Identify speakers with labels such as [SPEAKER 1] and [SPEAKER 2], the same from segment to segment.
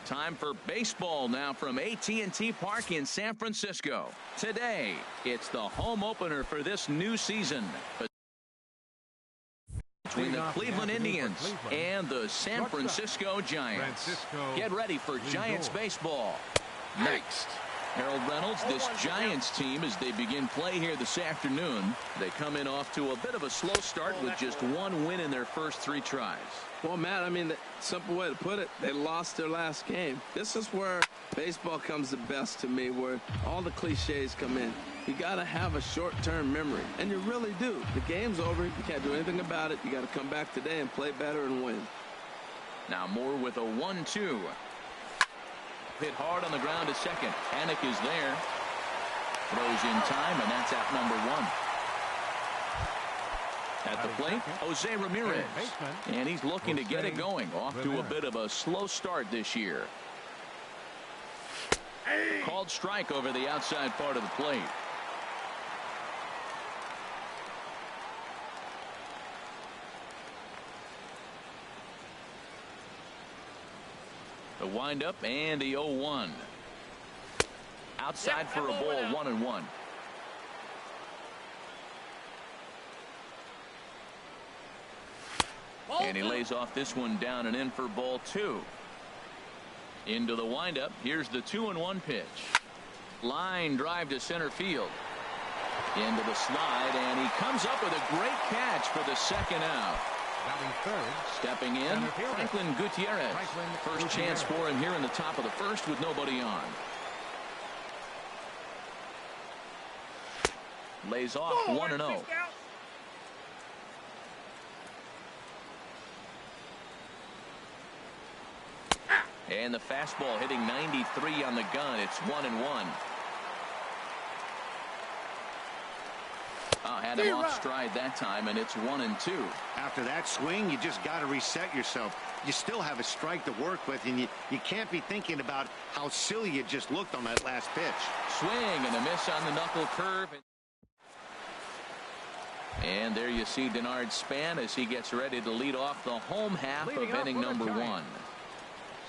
[SPEAKER 1] Time for baseball now from AT&T Park in San Francisco. Today, it's the home opener for this new season between the Cleveland Indians and the San Francisco Giants. Get ready for Giants baseball next. Harold Reynolds, this Giants team, as they begin play here this afternoon, they come in off to a bit of a slow start with just one win in their first 3 tries.
[SPEAKER 2] Well, Matt, I mean, the simple way to put it, they lost their last game. This is where baseball comes the best to me, where all the cliches come in. You got to have a short-term memory, and you really do. The game's over. You can't do anything about it. You got to come back today and play better and win.
[SPEAKER 1] Now Moore with a 1-2. Hit hard on the ground to second. Anik is there. Throws in time, and that's out number 1. At the plate, Jose Ramirez. And he's looking to get it going. Off to a bit of a slow start this year. Called strike over the outside part of the plate. The windup and the 0-1. Outside for a ball, 1-1. And he lays off this one down and in for ball 2. Into the windup. Here's the 2-1 pitch. Line drive to center field. Into the slide, and he comes up with a great catch for the second out. Stepping in, Franklin Gutierrez. First chance for him here in the top of the first with nobody on. Lays off 1-0. And the fastball hitting 93 on the gun. It's 1-1. Had him off stride that time, and it's 1-2.
[SPEAKER 3] After that swing, you just got to reset yourself. You still have a strike to work with, and you can't be thinking about how silly you just looked on that last pitch.
[SPEAKER 1] Swing and a miss on the knuckle curve. And there you see Denard Span as he gets ready to lead off the home half of inning number 1.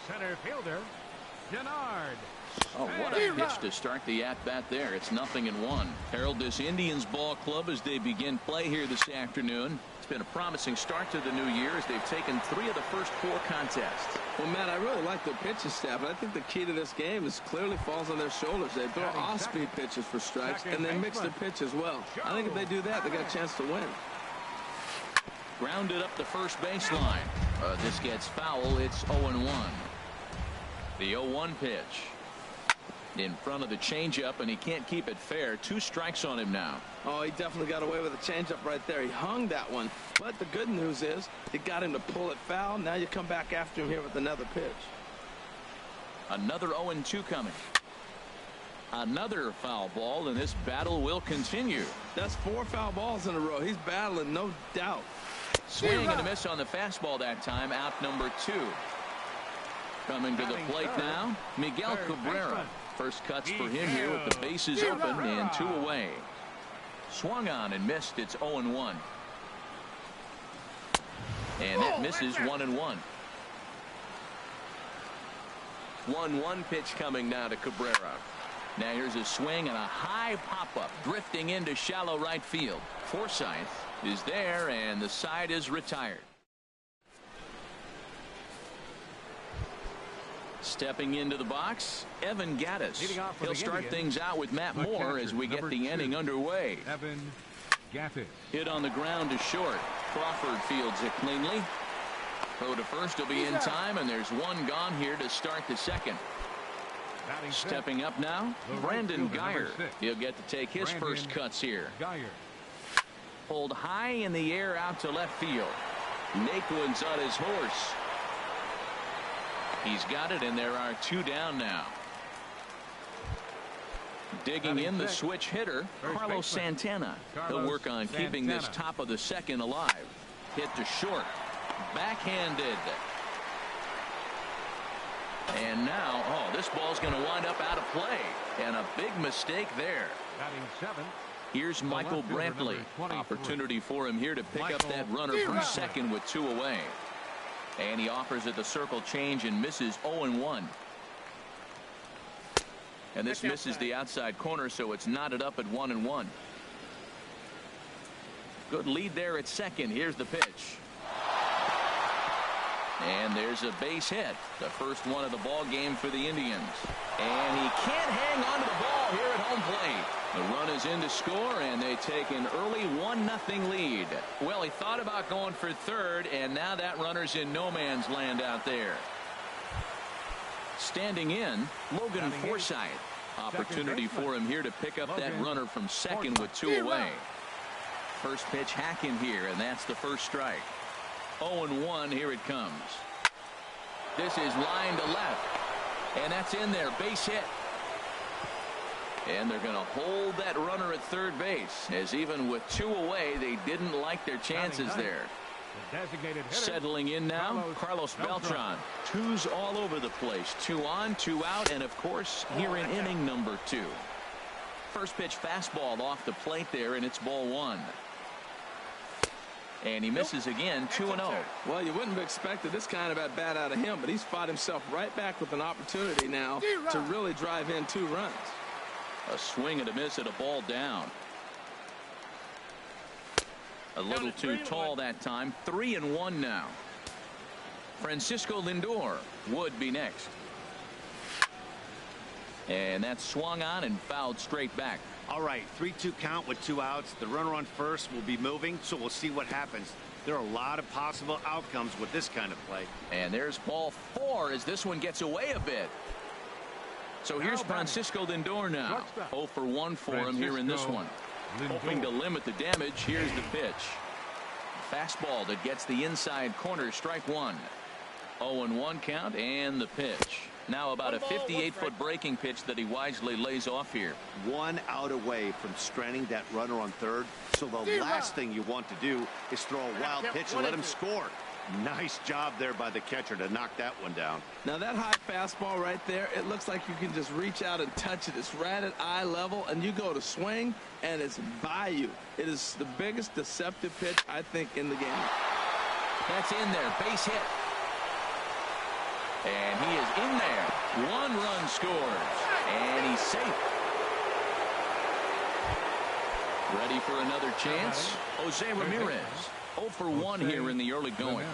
[SPEAKER 4] Center fielder, Denard.
[SPEAKER 1] Oh, what a pitch to start the at-bat there. It's 0-1. Harold, this Indians ball club, as they begin play here this afternoon, it's been a promising start to the new year as they've taken 3 of the first 4 contests.
[SPEAKER 2] Well, Matt, I really like their pitching staff, but I think the key to this game is clearly falls on their shoulders. They throw off-speed pitches for strikes, and they mix their pitch as well. I think if they do that, they got a chance to win.
[SPEAKER 1] Grounded up the first baseline. This gets foul. It's 0-1. The 0-1 pitch. In front of the changeup, and he can't keep it fair. 2 strikes on him now.
[SPEAKER 2] Oh, he definitely got away with a changeup right there. He hung that one. But the good news is it got him to pull it foul. Now you come back after him here with another pitch.
[SPEAKER 1] Another 0-2 coming. Another foul ball, and this battle will continue.
[SPEAKER 2] That's 4 foul balls in a row. He's battling, no doubt.
[SPEAKER 1] Swing and a miss on the fastball that time. Out number 2. Coming to the plate now, Miguel Cabrera. First cuts for him here with the bases open and 2 away. Swung on and missed. It's 0-1. And that misses 1-1. 1-1 pitch coming now to Cabrera. Now here's a swing and a high pop-up drifting into shallow right field. Forsythe is there, and the side is retired. Stepping into the box, Evan Gattis. He'll start things out with Matt Moore as we get the inning underway.
[SPEAKER 4] Evan Gattis.
[SPEAKER 1] Hit on the ground to short. Crawford fields it cleanly. Throw to first will be in time, and there's 1 gone here to start the second. Stepping up now, Brandon Guyer. He'll get to take his first cuts here. Pulled high in the air out to left field. Naquin's on his horse. He's got it, and there are 2 down now. Digging in the switch hitter, Carlos Santana. He'll work on keeping this top of the second alive. Hit to short. Backhanded. And now, this ball's going to wind up out of play. And a big mistake there. Here's Michael Brantley. Opportunity for him here to pick up that runner from second with 2 away. And he offers it the circle change and misses 0-1. And this misses the outside corner, so it's knotted up at 1-1. Good lead there at second. Here's the pitch. And there's a base hit. The first one of the ball game for the Indians. And he can't hang on to the ball here at home plate. The run is in to score, and they take an early 1-0 lead. Well, he thought about going for third, and now that runner's in no man's land out there. Standing in, Logan Forsythe. Opportunity for him here to pick up that runner from second with 2 away. First pitch hacking here, and that's the first strike. 0-1, here it comes. This is line to left, and that's in there, base hit. And they're going to hold that runner at third base, as even with 2 away, they didn't like their chances there. Settling in now, Carlos Beltran. 2s all over the place. 2 on, 2 out, and of course, here in inning number 2. First pitch fastball off the plate there, and it's ball 1. And he misses again, 2-0.
[SPEAKER 2] Well, you wouldn't have expected this kind of at bat out of him, but he's fought himself right back with an opportunity now to really drive in 2 runs.
[SPEAKER 1] A swing and a miss at a ball down. A little too tall that time. 3-1 now. Francisco Lindor would be next. And that's swung on and fouled straight back.
[SPEAKER 3] All right, 3-2 count with 2 outs. The runner on first will be moving, so we'll see what happens. There are a lot of possible outcomes with this kind of play.
[SPEAKER 1] And there's ball 4 as this one gets away a bit. So here's Francisco Lindor now. 0 for 1 for him here in this one. Hoping to limit the damage. Here's the pitch. Fastball that gets the inside corner, strike 1. 0-1 count, and the pitch. Now about a 58-foot breaking pitch that he wisely lays off here.
[SPEAKER 3] 1 out away from stranding that runner on third. So the last thing you want to do is throw a wild pitch and let him score. Nice job there by the catcher to knock that one down.
[SPEAKER 2] Now that high fastball right there, it looks like you can just reach out and touch it. It's right at eye level, and you go to swing, and it's by you. It is the biggest deceptive pitch, I think, in the game.
[SPEAKER 1] That's in there, base hit. And he is in there. 1 run scores, and he's safe. Ready for another chance? Jose Ramirez. 0 for 1 here in the early going.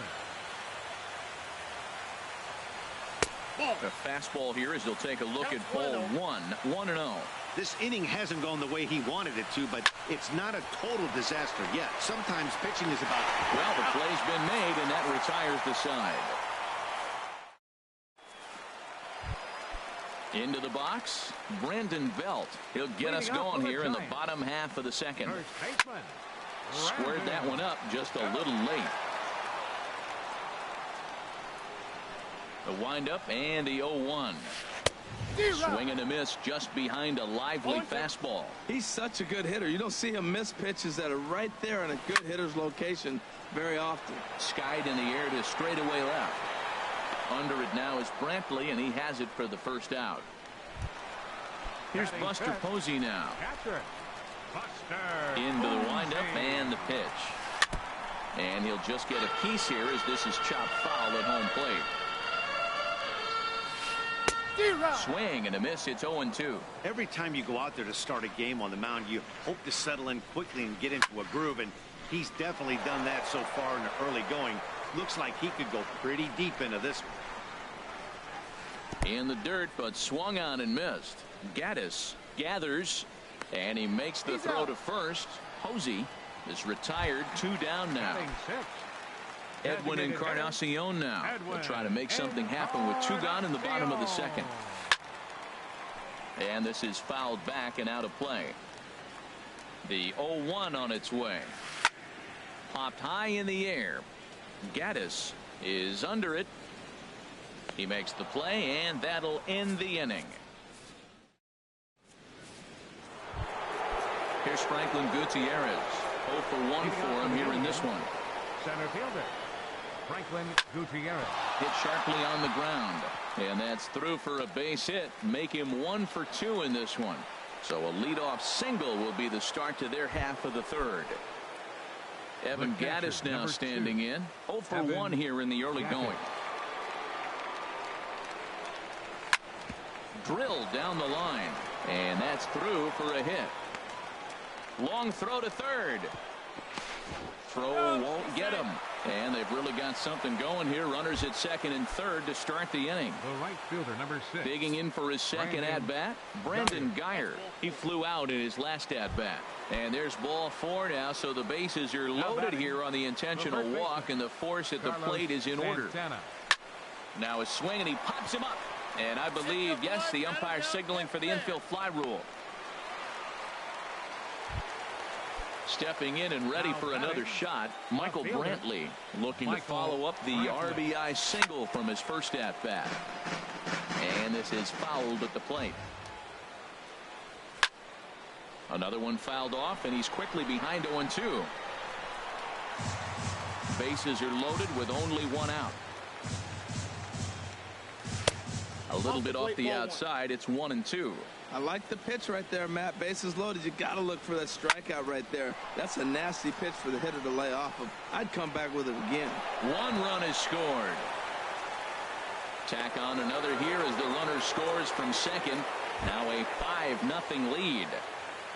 [SPEAKER 1] A fastball here as they'll take a look at ball 1. 1-0.
[SPEAKER 3] This inning hasn't gone the way he wanted it to, but it's not a total disaster yet. Sometimes pitching is about...
[SPEAKER 1] Well, the play's been made, and that retires the side. Into the box, Brandon Belt. He'll get us going here in the bottom half of the second. Squared that one up just a little late. The windup and the 0-1. Swing and a miss just behind a lively fastball.
[SPEAKER 2] He's such a good hitter. You don't see him miss pitches that are right there in a good hitter's location very often.
[SPEAKER 1] Skied in the air to straightaway left. Under it now is Brantley, and he has it for the first out. Here's Buster Posey now. Into the windup and the pitch. And he'll just get a piece here as this is chopped foul at home plate. Swing and a miss. It's 0-2.
[SPEAKER 3] Every time you go out there to start a game on the mound, you hope to settle in quickly and get into a groove, and he's definitely done that so far in the early going. Looks like he could go pretty deep into this one.
[SPEAKER 1] In the dirt, but swung on and missed. Gaddis gathers, and he makes the throw to first. Posey is retired. 2 down now. Edwin Encarnacion now will try to make something happen with 2 gone in the bottom of the second. And this is fouled back and out of play. The 0-1 on its way. Popped high in the air. Gaddis is under it. He makes the play, and that'll end the inning. Here's Franklin Gutierrez. 0 for 1 for him here in this one.
[SPEAKER 4] Center fielder Franklin Gutierrez.
[SPEAKER 1] Hit sharply on the ground, and that's through for a base hit. Make him 1 for 2 in this one. So a leadoff single will be the start to their half of the third. Evan Gaddis now standing in. 0 for 1 here in the early going. drilled down the line. And that's through for a hit. Long throw to third. Throw won't get him. And they've really got something going here. Runners at second and third to start the inning.
[SPEAKER 4] The right fielder, number 6.
[SPEAKER 1] Digging in for his second at-bat, Brandon Guyer. He flew out in his last at-bat. And there's ball 4 now, so the bases are loaded here on the intentional walk, and the force at the plate is in order. Now a swing, and he pops him up. And I believe, yes, the umpire signaling for the infield fly rule. Stepping in and ready for another shot, Michael Brantley looking to follow up the RBI single from his first at-bat. And this is fouled at the plate. Another one fouled off, and he's quickly behind 0-2. Bases are loaded with only one out. A little bit off the outside. It's 1-2.
[SPEAKER 2] I like the pitch right there, Matt. Bases loaded. You got to look for that strikeout right there. That's a nasty pitch for the hitter to lay off of. I'd come back with it again.
[SPEAKER 1] 1 run is scored. Tack on another here as the runner scores from second. Now a 5-0 lead.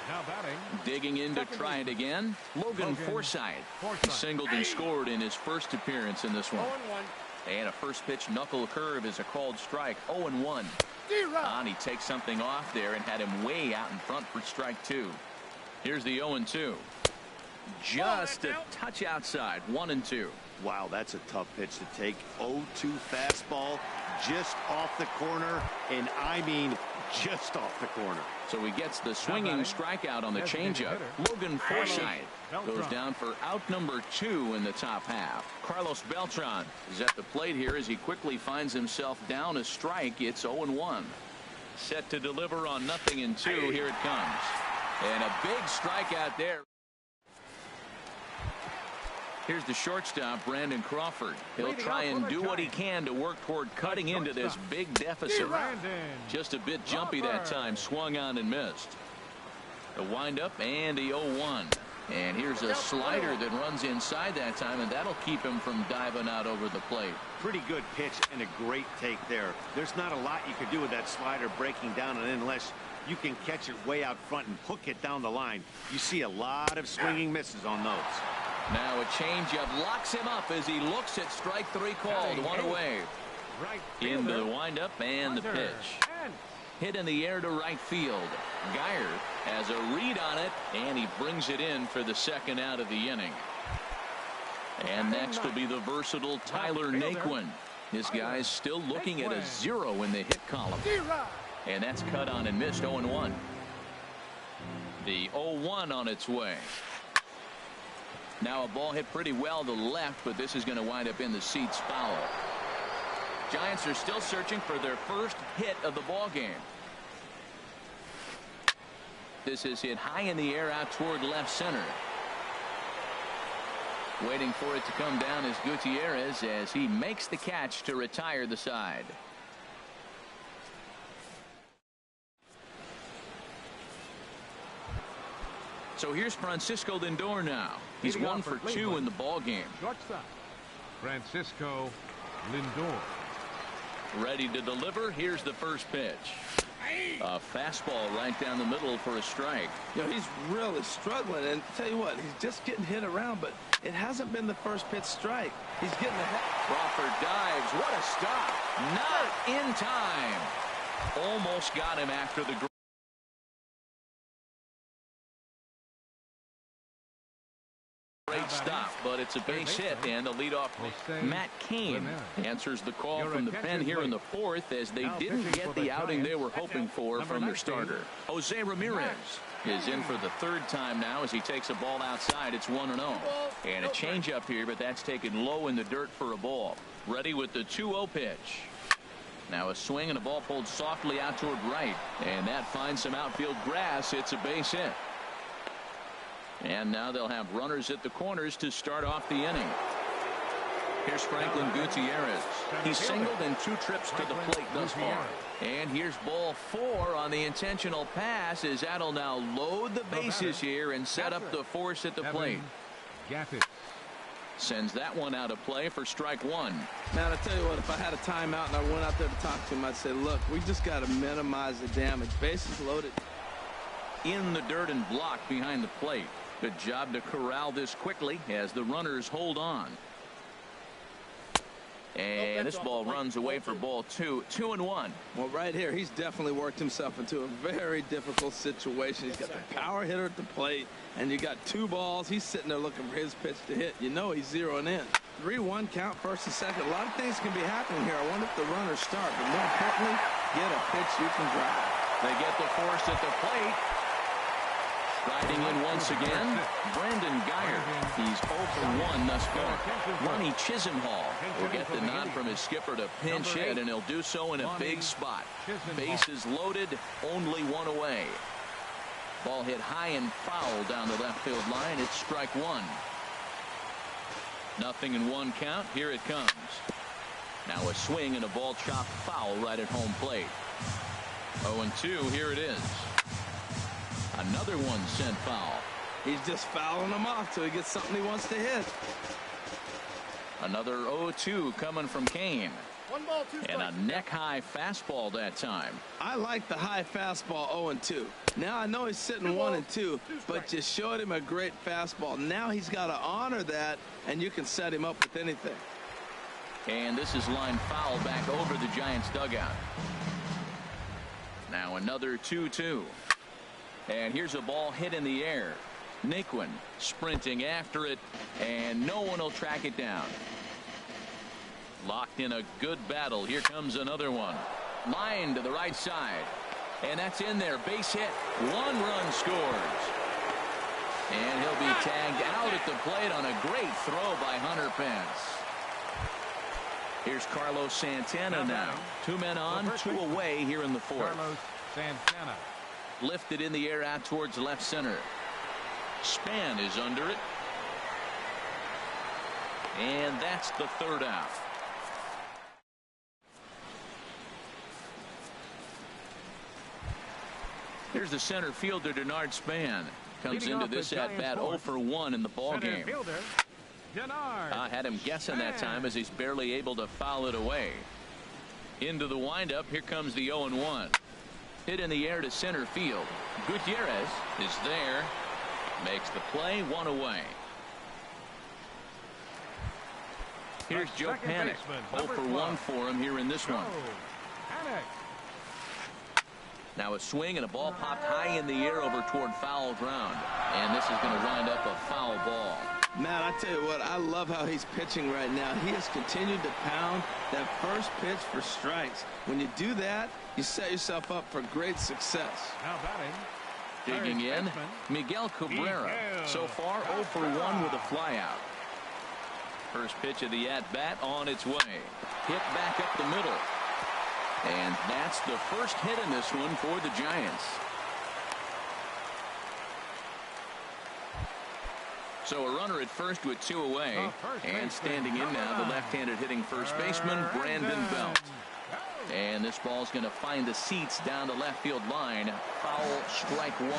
[SPEAKER 4] Now batting.
[SPEAKER 1] Digging in to try it again, Logan Forsythe. He singled and scored in his first appearance in this one. And a first pitch knuckle curve is a called strike. 0-1. And he takes something off there and had him way out in front for strike 2. Here's the 0-2. Just a touch outside. 1-2.
[SPEAKER 3] Wow, that's a tough pitch to take. 0-2 fastball just off the corner, and I mean just off the corner.
[SPEAKER 1] So he gets the swinging strikeout on the changeup. Logan Forsythe goes down for out number 2 in the top half. Carlos Beltran is at the plate here as he quickly finds himself down a strike. It's 0-1. Set to deliver on 0-2. Here it comes. And a big strikeout there. Here's the shortstop, Brandon Crawford. He'll try and do what he can to work toward cutting into this big deficit. Just a bit jumpy that time. Swung on and missed. The windup and the 0-1. And here's a slider that runs inside that time, and that'll keep him from diving out over the plate.
[SPEAKER 3] Pretty good pitch and a great take there. There's not a lot you could do with that slider breaking down, and unless you can catch it way out front and hook it down the line, you see a lot of swinging misses on those.
[SPEAKER 1] Now a changeup locks him up as he looks at strike 3 called. 1 away. Into the windup and the pitch. Hit in the air to right field. Guyer has a read on it, and he brings it in for the second out of the inning. And next will be the versatile Tyler Naquin. This guy's still looking at a 0 in the hit column. And that's cut on and missed. 0-1. The 0-1 on its way. Now a ball hit pretty well to left, but this is going to wind up in the seats foul. Giants are still searching for their first hit of the ball game. This is hit high in the air out toward left center. Waiting for it to come down is Gutierrez as he makes the catch to retire the side. So here's Francisco Lindor now. He's 1 for 2 in the ball game.
[SPEAKER 4] Shortstop, Francisco Lindor.
[SPEAKER 1] Ready to deliver. Here's the first pitch. A fastball right down the middle for a strike.
[SPEAKER 2] You know, he's really struggling, and tell you what, he's just getting hit around, but it hasn't been the first pitch strike. He's getting ahead.
[SPEAKER 1] Crawford dives. What a stop. Not in time. Almost got him after the great stop, but it's a base hit, and the leadoff Matt Cain answers the call from the pen here in the 4th as they didn't get the outing they were hoping for from their starter. Jose Ramirez is in for the 3rd time now as he takes a ball outside. It's 1-0. And a changeup here, but that's taken low in the dirt for a ball. Ready with the 2-0 pitch. Now a swing and a ball pulled softly out toward right, and that finds some outfield grass. It's a base hit. And now they'll have runners at the corners to start off the inning. Here's Franklin Gutierrez. He's singled in 2 trips to the plate thus far. And here's ball 4 on the intentional pass as that'll now load the bases here and set up the force at the plate. Sends that one out of play for strike one.
[SPEAKER 2] Man, I tell you what, if I had a timeout and I went out there to talk to him, I'd say, look, we just got to minimize the damage. Bases loaded.
[SPEAKER 1] In the dirt and blocked behind the plate. Good job to corral this quickly as the runners hold on. And this ball runs away for ball two. 2-1.
[SPEAKER 2] Well, right here, he's definitely worked himself into a very difficult situation. He's got the power hitter at the plate, and you got two balls. He's sitting there looking for his pitch to hit. You know he's zeroing in. 3-1 count, first and second. A lot of things can be happening here. I wonder if the runners start, but more importantly, get a pitch you can drive.
[SPEAKER 1] They get the force at the plate. Riding in once again, Brandon Guyer. He's 0 for 1 thus far. Ronnie Chisenhall will get the nod from his skipper to pinch hit, and he'll do so in a big spot. Bases loaded, only one away. Ball hit high and foul down the left field line. It's strike one. 0-1 count. Here it comes. Now a swing and a ball chopped foul right at home plate. 0-2. Here it is. Another one sent foul.
[SPEAKER 2] He's just fouling them off till he gets something he wants to hit.
[SPEAKER 1] Another 0-2 coming from Kane.
[SPEAKER 5] 1 ball, 2
[SPEAKER 1] And a
[SPEAKER 5] strikes.
[SPEAKER 1] neck-high fastball that time.
[SPEAKER 2] I like the high fastball 0-2. Now I know he's sitting 1-2, but you showed him a great fastball. Now he's got to honor that, and you can set him up with anything.
[SPEAKER 1] And this is line foul back over the Giants dugout. Now another 2-2. And here's a ball hit in the air. Naquin sprinting after it, and no one will track it down. Locked in a good battle. Here comes another one. Line to the right side. And that's in there. Base hit. 1 run scores. And he'll be tagged out at the plate on a great throw by Hunter Pence. Here's Carlos Santana now. 2 men on, 2 away here in the 4th.
[SPEAKER 4] Carlos Santana.
[SPEAKER 1] Lifted in the air out towards left center. Span is under it. And that's the 3rd out. Here's the center fielder, Denard Span. Comes
[SPEAKER 4] Leading
[SPEAKER 1] into
[SPEAKER 4] off the
[SPEAKER 1] this at bat
[SPEAKER 4] Giants'
[SPEAKER 1] 0 for 1 in the ball
[SPEAKER 4] Center
[SPEAKER 1] game.
[SPEAKER 4] fielder, Denard
[SPEAKER 1] I had him guessing that time as he's barely able to foul it away. Into the windup. Here comes the 0-1. Hit in the air to center field. Gutierrez is there. Makes the play. 1 away. Here's Joe
[SPEAKER 4] second
[SPEAKER 1] Panik.
[SPEAKER 4] baseman,
[SPEAKER 1] 0 for 1
[SPEAKER 4] 12.
[SPEAKER 1] for him here in this one.
[SPEAKER 4] Panik.
[SPEAKER 1] Now a swing and a ball popped high in the air over toward foul ground. And this is going to wind up a foul ball.
[SPEAKER 2] Man, I tell you what, I love how he's pitching right now. He has continued to pound that first pitch for strikes. When you do that, you set yourself up for great success.
[SPEAKER 4] Now batting.
[SPEAKER 1] Digging
[SPEAKER 4] third
[SPEAKER 1] in,
[SPEAKER 4] baseman,
[SPEAKER 1] Miguel Cabrera.
[SPEAKER 4] Miguel
[SPEAKER 1] So far 0 for 1 with a flyout. First pitch of the at-bat on its way. Hit back up the middle. And that's the first hit in this one for the Giants. So a runner at first with 2 away. And standing in now, the left-handed hitting first baseman, Brandon Belt. And this ball's going to find the seats down the left field line. Foul, strike 1.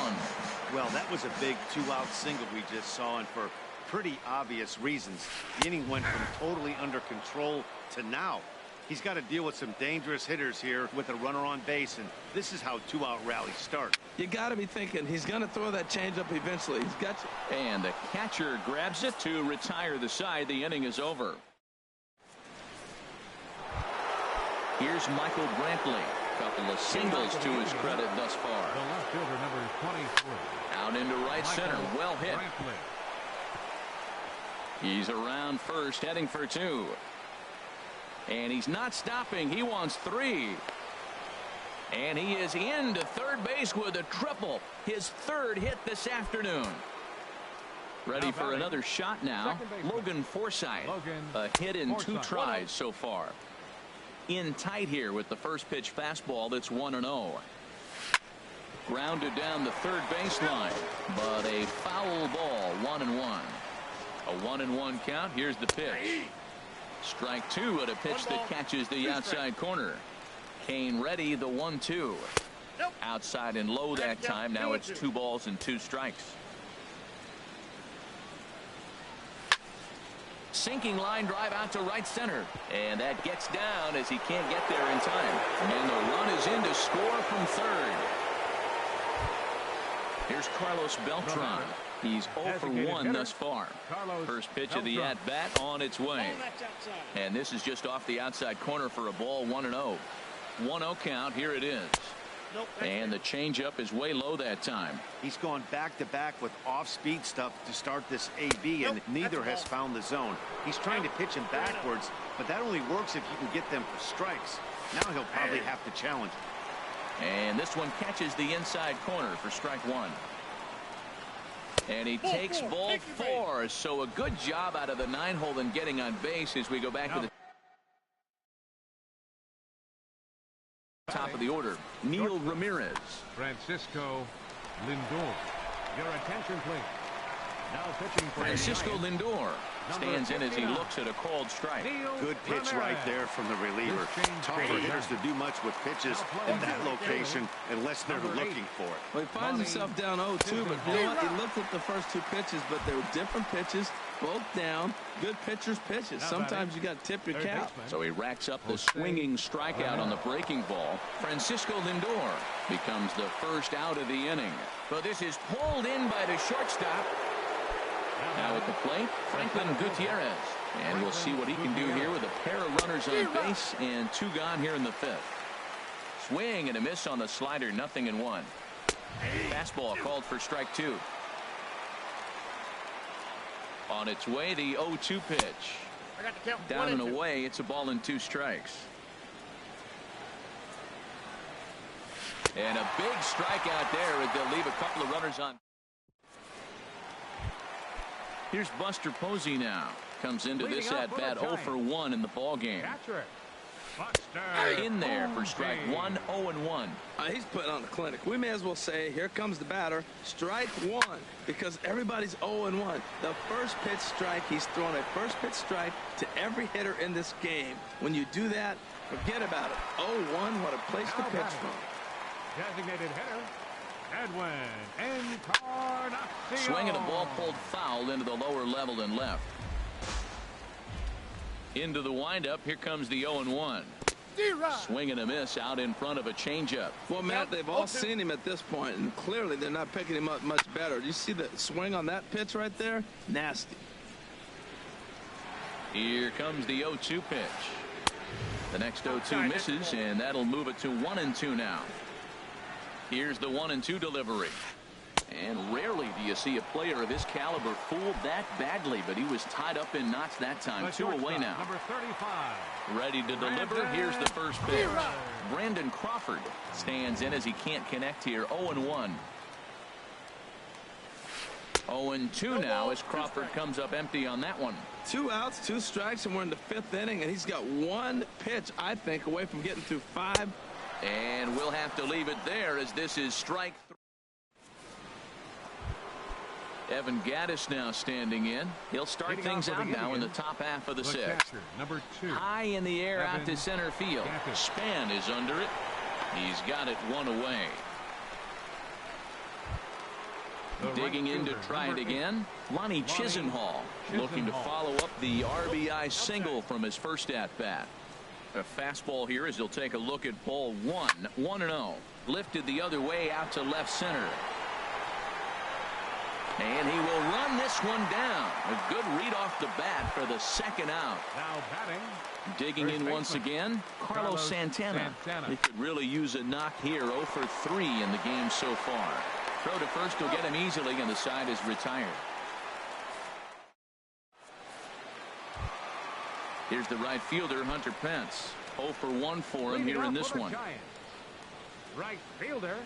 [SPEAKER 3] Well, that was a big 2-out single we just saw, and for pretty obvious reasons. The inning went from totally under control to now. He's got to deal with some dangerous hitters here with a runner on base, and this is how 2-out rallies start.
[SPEAKER 2] You got to be thinking he's going to throw that changeup eventually. He's got you.
[SPEAKER 1] And the catcher grabs it to retire the side. The inning is over. Here's Michael Brantley. Couple of singles to his credit thus far.
[SPEAKER 4] The left fielder, number 23.
[SPEAKER 1] Out into right center. Well hit.
[SPEAKER 4] Brantley.
[SPEAKER 1] He's around first, heading for 2. And he's not stopping. He wants 3. And he is into third base with a triple. His 3rd hit this afternoon. Ready for another shot now. Logan Forsythe. A hit in 2 tries so far. In tight here with the first pitch fastball that's 1-0. Grounded down the third baseline, but a foul ball. 1-1. A 1-1 count. Here's the pitch. Strike 2 at a pitch that catches the outside corner. Kane ready, the 1-2. Outside and low that time. Now it's 2 balls and 2 strikes. sinking line drive out to right center. And that gets down as he can't get there in time. And the run is in to score from third. Here's Carlos Beltran. He's 0 for 1 thus far. First pitch of the at-bat on its way. And this is just off the outside corner for a ball, 1-0. 1-0 count. Here it is. And the changeup is way low that time.
[SPEAKER 3] He's gone back-to-back with off-speed stuff to start this AB, and neither has found the zone. He's trying to pitch him backwards, but that only works if you can get them for strikes. Now he'll probably have to challenge.
[SPEAKER 1] And this one catches the inside corner for strike one. And he takes ball 4. So a good job out of the 9-hole in getting on base as we go back to the top of the order. Neil Ramirez.
[SPEAKER 4] Francisco Lindor. Your attention, please. Now pitching for
[SPEAKER 1] Francisco Lindor stands in as he looks at a called strike.
[SPEAKER 3] Good pitch right there from the reliever. Tough for hitters to do much with pitches in that location unless they're looking for it.
[SPEAKER 2] Well, he finds himself down 0-2, but you know what? He looked at the first 2 pitches, but they were different pitches, both down. Good pitchers' pitches. Sometimes you got to tip your cap.
[SPEAKER 1] So he racks up the swinging strikeout on the breaking ball. Francisco Lindor becomes the first out of the inning. But this is pulled in by the shortstop. Now at the plate, Franklin Gutierrez. And we'll see what he can do here with a pair of runners on base and 2 gone here in the 5th. Swing and a miss on the slider, 0-1. Fastball called for strike 2. On its way, the 0-2 pitch. Down and away, it's a ball and 2 strikes. And a big strikeout there as they'll leave a couple of runners on. Here's Buster Posey now. Comes into this at-bat 0 for 1 in the ball game. In there for strike 1, 0-1.
[SPEAKER 2] He's putting on the clinic. We may as well say, here comes the batter, strike 1, because everybody's 0-1. The first pitch strike, he's thrown a first pitch strike to every hitter in this game. When you do that, forget about it. 0-1, what a place to pitch from.
[SPEAKER 4] Designated hitter, Edwin Encarnacion.
[SPEAKER 1] Swinging a ball pulled foul into the lower level and left. Into the windup. Here comes the 0-1. Swing and a miss out in front of a changeup.
[SPEAKER 2] Well, Matt, they've all seen him at this point, and clearly they're not picking him up much better. Do you see the swing on that pitch right there? Nasty.
[SPEAKER 1] Here comes the 0-2 pitch. The next 0-2 misses, and that'll move it to 1-2 now. Here's the 1-2 delivery. And rarely do you see a player of his caliber fooled that badly, but he was tied up in knots that time. 2 away now.
[SPEAKER 4] Number 35.
[SPEAKER 1] Ready to deliver. Here's the first pitch. Brandon Crawford stands in as he can't connect here. 0-1. 0-2 now as Crawford comes up empty on that one.
[SPEAKER 2] 2 outs, 2 strikes, and we're in the 5th inning, and he's got 1 pitch, I think, away from getting through 5.
[SPEAKER 1] And we'll have to leave it there as this is strike 3. Evan Gattis now standing in. He'll start things out now in the top half of the 6th.
[SPEAKER 4] Number 2.
[SPEAKER 1] High in the air out to center field. Span is under it. He's got it 1 away. Digging in to try it again. Lonnie Chisenhall looking to follow up the RBI single from his first at-bat. A fastball here as he'll take a look at ball 1. 1-0. Lifted the other way out to left center. And he will run this one down. A good read off the bat for the 2nd out.
[SPEAKER 4] Now batting.
[SPEAKER 1] Digging in once again, Carlos Santana. He could really use a knock here. 0 for 3 in the game so far. Throw to first will get him easily, and the side is retired. Here's the right fielder, Hunter Pence. 0 for 1 for him here in this one.
[SPEAKER 4] Right fielder,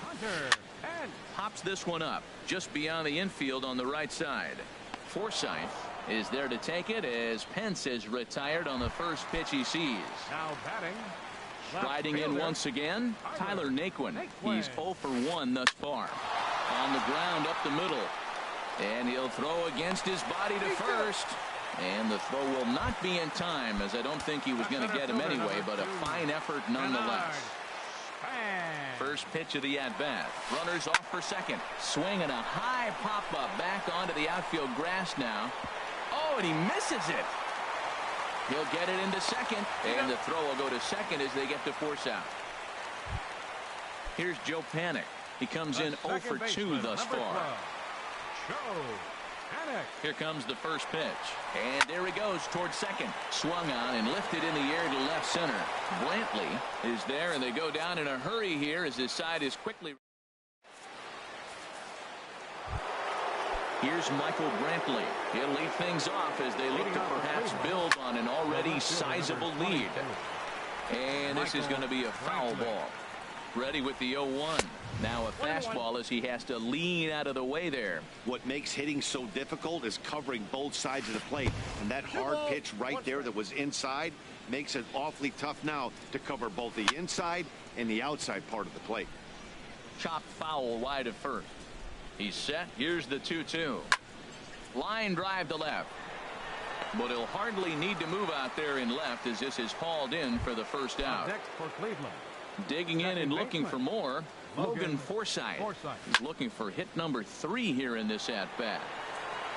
[SPEAKER 4] Hunter Pence.
[SPEAKER 1] Pops this one up just beyond the infield on the right side. Forsythe is there to take it as Pence is retired on the first pitch he sees.
[SPEAKER 4] Now batting.
[SPEAKER 1] Striding in once again, Tyler Naquin. He's 0 for 1 thus far. On the ground up the middle. And he'll throw against his body to first. And the throw will not be in time, as I don't think he was going to get him anyway, but a fine effort nonetheless. First pitch of the at-bat. Runners off for second. Swing and a high pop-up back onto the outfield grass now. Oh, and he misses it. He'll get it into second, and the throw will go to second as they get to force out. Here's Joe Panik. He comes in 0 for 2 thus far. Here comes the first pitch. And there he goes towards second. Swung on and lifted in the air to left center. Brantley is there, and they go down in a hurry here as his side is quickly. Here's Michael Brantley. He'll lead things off as they look to perhaps build on an already sizable lead. And this is going to be a foul ball. Ready with the 0-1. Now a fastball as he has to lean out of the way there.
[SPEAKER 3] What makes hitting so difficult is covering both sides of the plate. And that hard pitch right there that was inside makes it awfully tough now to cover both the inside and the outside part of the plate.
[SPEAKER 1] Chopped foul wide of first. He's set. Here's the 2-2. Line drive to left. But he'll hardly need to move out there in left as this is hauled in for the first out.
[SPEAKER 4] Next for Cleveland.
[SPEAKER 1] Digging in and looking for more, Logan Forsythe. He's looking for hit number 3 here in this at-bat.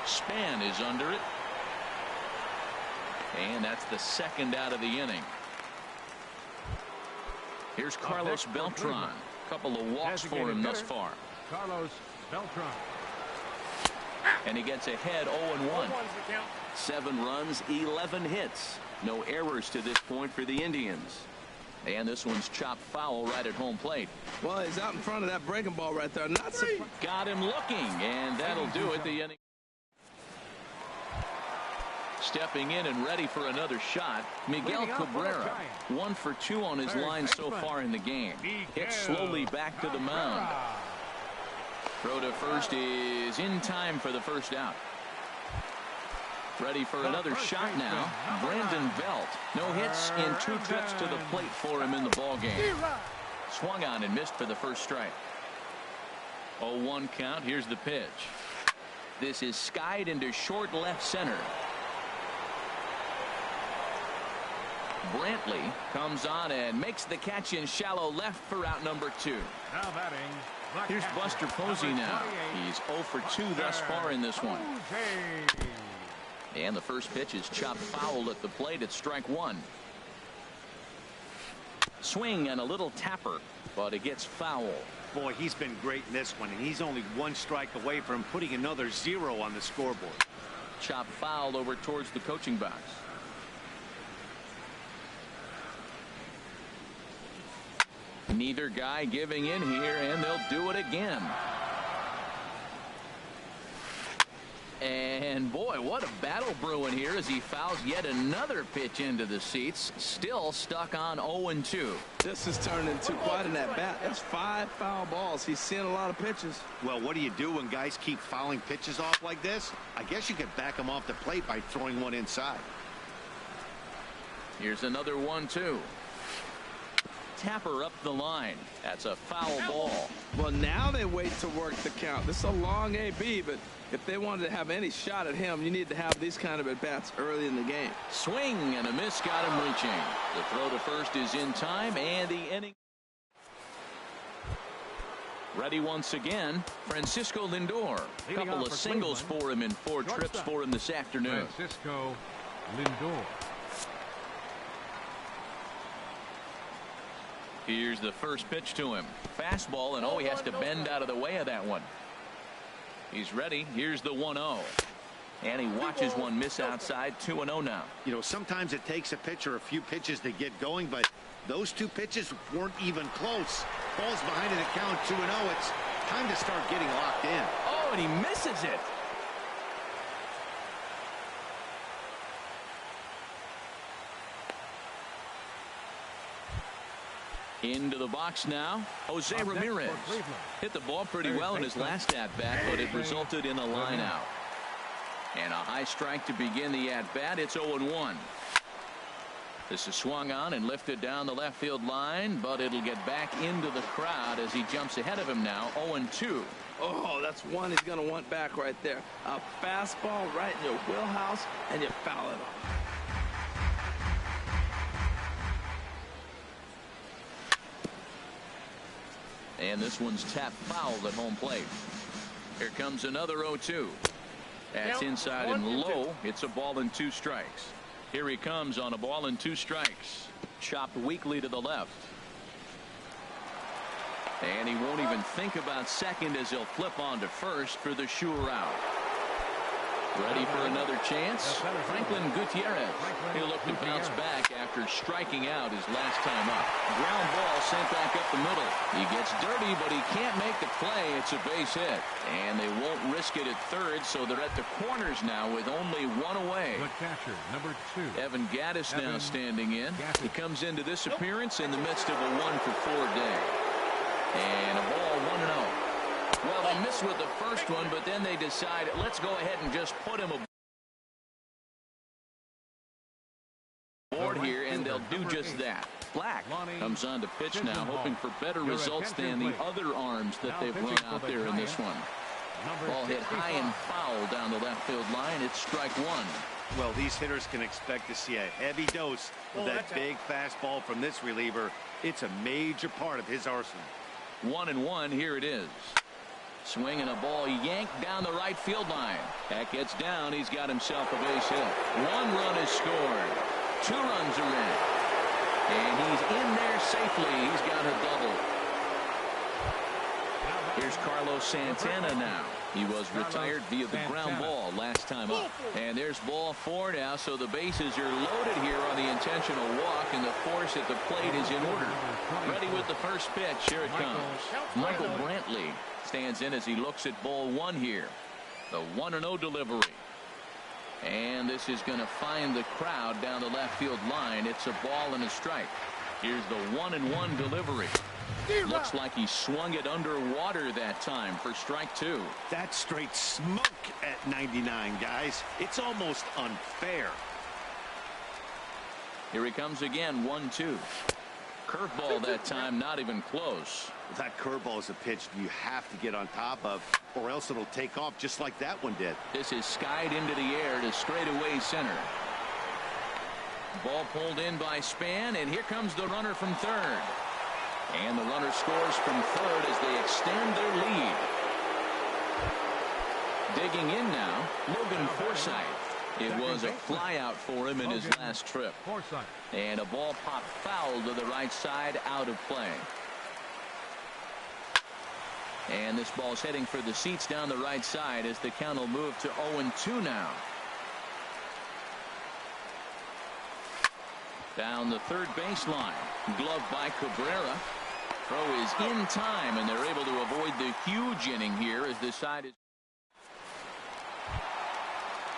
[SPEAKER 1] Span is under it. And that's the second out of the inning. Here's Carlos Beltran. Couple of walks for him thus far.
[SPEAKER 4] Carlos Beltran.
[SPEAKER 1] And he gets ahead 0-1.
[SPEAKER 5] 7 runs, 11 hits. No errors to this point for the Indians.
[SPEAKER 1] And this one's chopped foul right at home plate.
[SPEAKER 2] Well, he's out in front of that breaking ball right there. Not surprised.
[SPEAKER 1] Got him looking, and that'll do it. The inning. Stepping in and ready for another shot, Miguel Cabrera. 1 for 2 on his line so far in the game. Hit slowly back to the mound. Throw to first is in time for the first out. Ready for another shot now. Brandon Belt. No hits in 2 trips to the plate for him in the ballgame. Swung on and missed for the first strike. 0-1 count. Here's the pitch. This is skied into short left center. Brantley comes on and makes the catch in shallow left for out number 2.
[SPEAKER 4] Now batting.
[SPEAKER 1] Here's Buster Posey now. He's 0 for 2 thus far in this one. And the first pitch is chopped foul at the plate at strike 1. Swing and a little tapper, but it gets foul.
[SPEAKER 3] Boy, he's been great in this one, and he's only 1 strike away from putting another 0 on the scoreboard.
[SPEAKER 1] Chopped foul over towards the coaching box. Neither guy giving in here, and they'll do it again. And boy, what a battle brewing here as he fouls yet another pitch into the seats. Still stuck on 0-2.
[SPEAKER 2] This has turned into quite an at-bat. That's 5 foul balls. He's seeing a lot of pitches.
[SPEAKER 3] Well, what do you do when guys keep fouling pitches off like this? I guess you could back them off the plate by throwing one inside.
[SPEAKER 1] Here's another 1-2. Tapper up the line. That's a foul ball.
[SPEAKER 2] Well, now they wait to work the count. This is a long AB, but if they wanted to have any shot at him, you need to have these kind of at-bats early in the game.
[SPEAKER 1] Swing and a miss got him reaching. The throw to first is in time, and the inning. Ready once again, Francisco Lindor. A couple of singles for him in 4 trips for him this afternoon.
[SPEAKER 4] Francisco Lindor.
[SPEAKER 1] Here's the first pitch to him. Fastball, and he has to bend out of the way of that one. He's ready. Here's the 1-0. And he watches one miss outside. 2-0 now.
[SPEAKER 3] You know, sometimes it takes a pitcher a few pitches to get going, but those 2 pitches weren't even close. Ball's behind in the count, 2-0. It's time to start getting locked in.
[SPEAKER 1] Oh, and he misses it. Into the box now, Jose Ramirez. Hit the ball pretty well in his last at-bat, but it resulted in a line out. And a high strike to begin the at-bat. It's 0-1. This is swung on and lifted down the left field line, but it'll get back into the crowd as he jumps ahead of him now. 0-2.
[SPEAKER 2] Oh, that's one he's going to want back right there. A fastball right in your wheelhouse, and you foul it off.
[SPEAKER 1] And this one's tapped foul at home plate. Here comes another 0-2. That's inside and low. It's a ball and 2 strikes. Here he comes on a ball and 2 strikes. Chopped weakly to the left. And he won't even think about second as he'll flip on to first for the sure out. Ready for another chance? Franklin Gutierrez. He'll look to bounce back after striking out his last time up. Ground ball sent back up the middle. He gets dirty, but he can't make the play. It's a base hit. And they won't risk it at third, so they're at the corners now with only 1 away.
[SPEAKER 4] The catcher, number 2.
[SPEAKER 1] Evan Gattis now standing in. He comes into this appearance in the midst of a 1-for-4 day. And a ball 1-0. Well, they missed with the first one, but then they decide, let's go ahead and just put him aboard here, and they'll do just that. Black comes on to pitch now, hoping for better results than the other arms that they've run out there in this one. Ball hit high and foul down the left field line. It's strike 1.
[SPEAKER 3] Well, these hitters can expect to see a heavy dose of that big fastball from this reliever. It's a major part of his arsenal.
[SPEAKER 1] 1-1. Here it is. Swinging a ball yanked down the right field line. That gets down. He's got himself a base hit. 1 run is scored. 2 runs are in. And he's in there safely. He's got a double. Here's Carlos Santana now. He was retired via the ground ball last time up. And there's ball 4 now, so the bases are loaded here on the intentional walk, and the force at the plate is in order. Ready with the first pitch. Here it comes. Michael Brantley stands in as he looks at ball 1 here. The 1-0 delivery. And this is going to find the crowd down the left field line. It's a ball and a strike. Here's the 1-1 delivery. Looks like he swung it underwater that time for strike 2.
[SPEAKER 3] That's straight smoke at 99, guys. It's almost unfair.
[SPEAKER 1] Here he comes again. 1-2. Curveball that time, not even close.
[SPEAKER 3] That curveball is a pitch you have to get on top of, or else it'll take off just like that one did.
[SPEAKER 1] This is skied into the air to straightaway center. Ball pulled in by Span, and here comes the runner from third. And the runner scores from third as they extend their lead. Digging in now, Logan Forsythe. It was a fly out for him in his last trip. And a ball popped foul to the right side, out of play. And this ball's heading for the seats down the right side as the count will move to 0-2 now. Down the third baseline. Glove by Cabrera. Throw is in time, and they're able to avoid the huge inning here as this side is.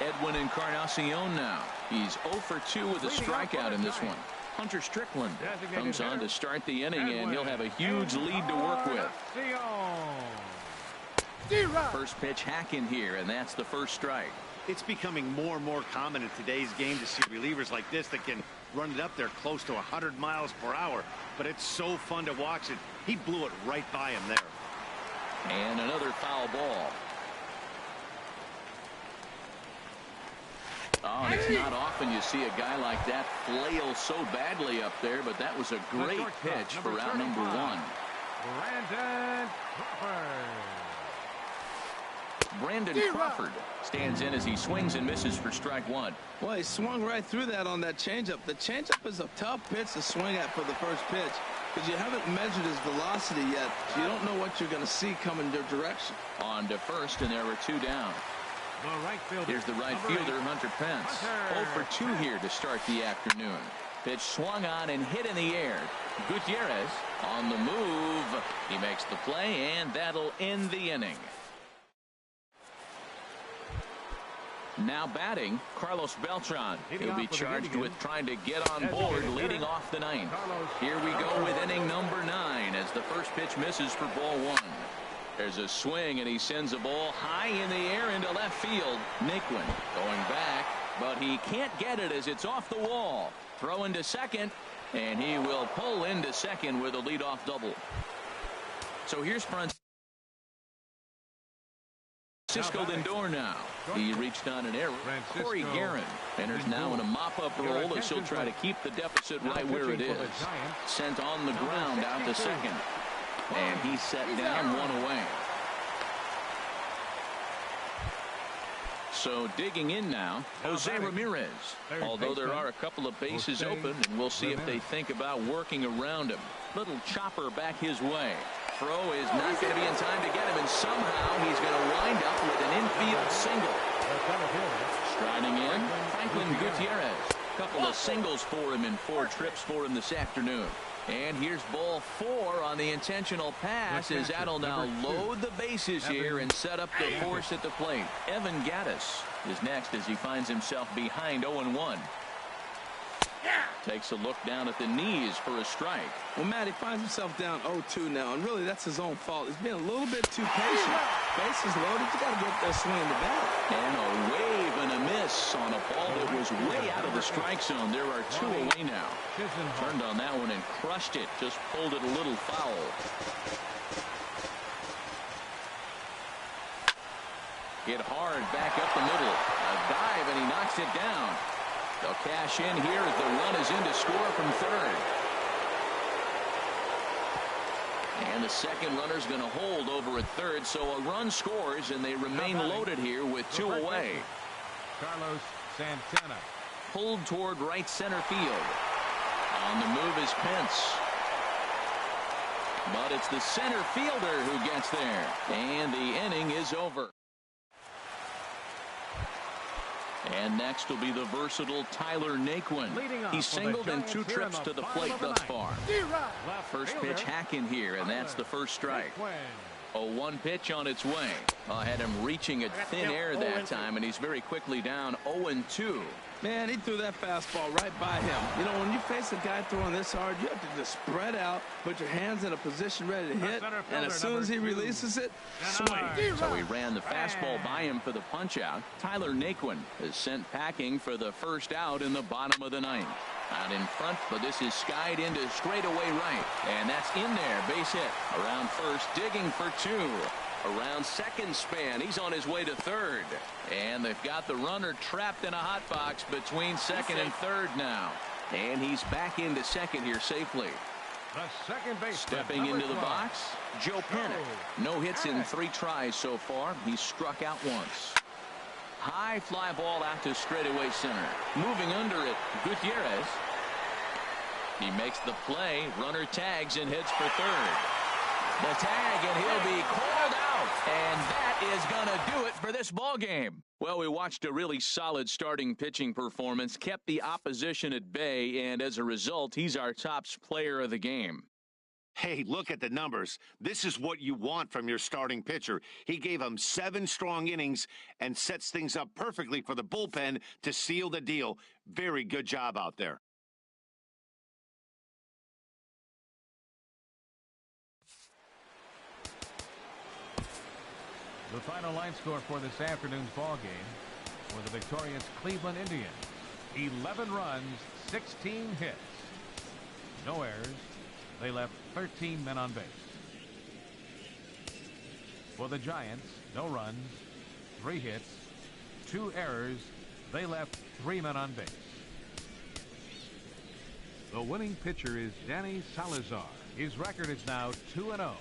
[SPEAKER 1] Edwin Encarnacion now. He's 0 for 2 with a strikeout in this one. Hunter Strickland comes on to start the inning, and he'll have a huge lead to work with. First pitch hack in here, and that's the first strike.
[SPEAKER 3] It's becoming more and more common in today's game to see relievers like this that can run it up there close to 100 miles per hour. But it's so fun to watch it. He blew it right by him there.
[SPEAKER 1] And another foul ball. Oh, and it's not often you see a guy like that flail so badly up there, but that was a great pitch for out number 1.
[SPEAKER 4] Brandon Crawford.
[SPEAKER 1] Brandon Crawford stands in as he swings and misses for strike 1.
[SPEAKER 2] Well, he swung right through that on that changeup. The changeup is a tough pitch to swing at for the first pitch because you haven't measured his velocity yet. So you don't know what you're going to see coming your direction.
[SPEAKER 1] On to first, and there are 2 down. Here's the right fielder, Hunter Pence. 0 for 2 here to start the afternoon. Pitch swung on and hit in the air. Gutierrez on the move. He makes the play, and that'll end the inning. Now batting, Carlos Beltran. He'll be charged with trying to get on board leading off the 9th. Here we go with inning number 9 as the first pitch misses for ball 1. There's a swing, and he sends a ball high in the air into left field. Naquin going back, but he can't get it as it's off the wall. Throw into second, and he will pull into second with a leadoff double. So here's Francisco Lindor now. He reached on an error. Corey Guerin enters now in a mop-up role as he'll try to keep the deficit right where it is. Sent on the ground out to second. And he's set down 1 away. So digging in now, Jose Ramirez. Although there are a couple of bases open, and we'll see if they think about working around him. Little chopper back his way. Throw is not going to be in time to get him, and somehow he's going to wind up with an infield single. Striding in, Franklin Gutierrez. Couple of singles for him and 4 trips for him this afternoon. And here's ball 4 on the intentional pass as that'll now load the bases here and set up the force at the plate. Evan Gattis is next as he finds himself behind 0-1. Takes a look down at the knees for a strike.
[SPEAKER 2] Well, Matt, he finds himself down 0-2 now, and really that's his own fault. He's being a little bit too patient. Bases loaded, you got to get there swinging the bat.
[SPEAKER 1] And a wave and a miss on a ball that was way out of the strike zone. There are 2 away now. Turned on that one and crushed it. Just pulled it a little foul. Hit hard back up the middle. A dive, and he knocks it down. They'll cash in here as the run is in to score from third. And the second runner's going to hold over at third, so a run scores, and they remain loaded here with 2 away.
[SPEAKER 4] Carlos Santana.
[SPEAKER 1] Pulled toward right center field. On the move is Pence. But it's the center fielder who gets there. And the inning is over. And next will be the versatile Tyler Naquin. He's singled in 2 trips to the plate thus far. First pitch hacking here, and that's the first strike. A 1 pitch on its way. Had him reaching at thin air that time, and he's very quickly down 0-2.
[SPEAKER 2] Man, he threw that fastball right by him. You know, when you face a guy throwing this hard, you have to just spread out, put your hands in a position ready to hit, and as soon as he releases it, swing.
[SPEAKER 1] So he ran the fastball by him for the punch-out. Tyler Naquin is sent packing for the first out in the bottom of the 9th. Out in front, but this is skied into straightaway right. And that's in there, base hit. Around first, digging for 2. Around second span, he's on his way to third. And they've got the runner trapped in a hot box between second and third now. And he's back into second here safely.
[SPEAKER 4] The second base.
[SPEAKER 1] Stepping into the box, Joe Panik. No hits in 3 tries so far. He's struck out once. High fly ball out to straightaway center. Moving under it, Gutierrez. He makes the play. Runner tags and heads for third. The tag, and he'll be called out. And that is going to do it for this ball game. Well, we watched a really solid starting pitching performance, kept the opposition at bay, and as a result, he's our top player of the game.
[SPEAKER 3] Hey, look at the numbers. This is what you want from your starting pitcher. He gave him 7 strong innings and sets things up perfectly for the bullpen to seal the deal. Very good job out there.
[SPEAKER 4] The final line score for this afternoon's ball game for the victorious Cleveland Indians. 11 runs, 16 hits. No errors. They left 13 men on base. For the Giants, no runs, 3 hits, 2 errors. They left 3 men on base. The winning pitcher is Danny Salazar. His record is now 2-0.